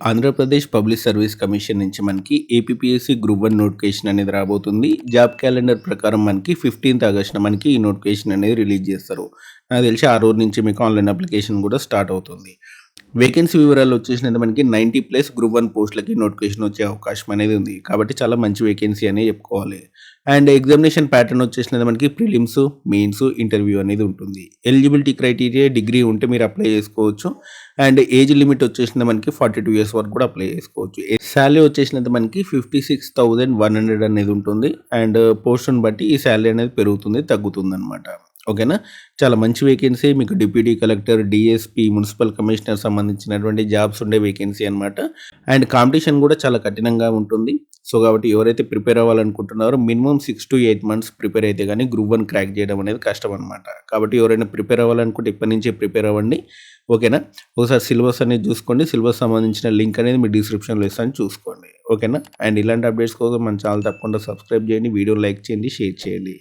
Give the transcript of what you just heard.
Andhra Pradesh public service commission నుంచి మనకి APPSC group 1 notification అనేది రాబోతుంది. జాబ్ క్యాలెండర్ ప్రకారం మనకి 15థ్ ఆగస్ట్‌న మనకి ఈ నోటిఫికేషన్ అనేది రిలీజ్ చేస్తారు. నాకు తెలిసి ఆ రోజు నుంచి మీకు ఆన్‌లైన్ అప్లికేషన్ కూడా స్టార్ట్ అవుతుంది. వేకెన్సీ వివరాలు వచ్చేసినది మనకి 90+ గ్రూప్ 1 పోస్టులకి నోటిఫికేషన్ వచ్చే అవకాశం అనేది ఉంది. కాబట్టి చాలా మంచి వేకెన్సీ అనే చెప్పుకోవాలి. అండ్ ఎగ్జామినేషన్ ప్యాటర్న్ వచ్చేసినది మనకి ప్రిలిమ్స్, మెయిన్స్, ఇంటర్వ్యూ అనేది ఉంటుంది. ఎలిజిబిలిటీ క్రైటీరియా డిగ్రీ ఉంటే మీరు అప్లై చేసుకోవచ్చు. అండ్ ఏజ్ లిమిట్ వచ్చేసింది మనకి 42 ఇయర్స్ వరకు కూడా అప్లై చేసుకోవచ్చు. శాలరీ వచ్చేసినది మనకి 56,100 అనేది ఉంటుంది. అండ్ పోస్ట్‌ని బట్టి ఈ శాలరీ అనేది పెరుగుతుంది, తగ్గుతుందనమాట. ఓకేనా? చాలా మంచి వేకెన్సీ. మీకు deputy collector, DSP, municipal commissioner సంబంధించినటువంటి జాబ్స్ ఉండే వేకెన్సీ అనమాట. అండ్ కాంపిటీషన్ కూడా చాలా కఠినంగా ఉంటుంది. సో, కాబట్టి ఎవరైతే ప్రిపేర్ అవ్వాలనుకుంటున్నారో మినిమమ్ 6-8 మంత్స్ ప్రిపేర్ అయితే గానీ గ్రూప్ 1 క్రాక్ చేయడం అనేది కష్టం అనమాట. కాబట్టి ఎవరైనా ప్రిపేర్ అవ్వాలనుకుంటే ఇప్పటి నుంచే ప్రిపేర్ అవ్వండి. ఓకేనా? ఒకసారి సిలబస్ అనేది చూసుకోండి. సిలబస్ సంబంధించిన లింక్ అనేది మీ డిస్క్రిప్షన్‌లో ఇస్తాను, చూసుకోండి. ఓకేనా? అండ్ ఇలాంటి అప్డేట్స్ కోసం మన ఛానల్ తప్పకుండా సబ్స్క్రైబ్ చేయండి. వీడియోని లైక్ చేయండి, షేర్ చేయండి.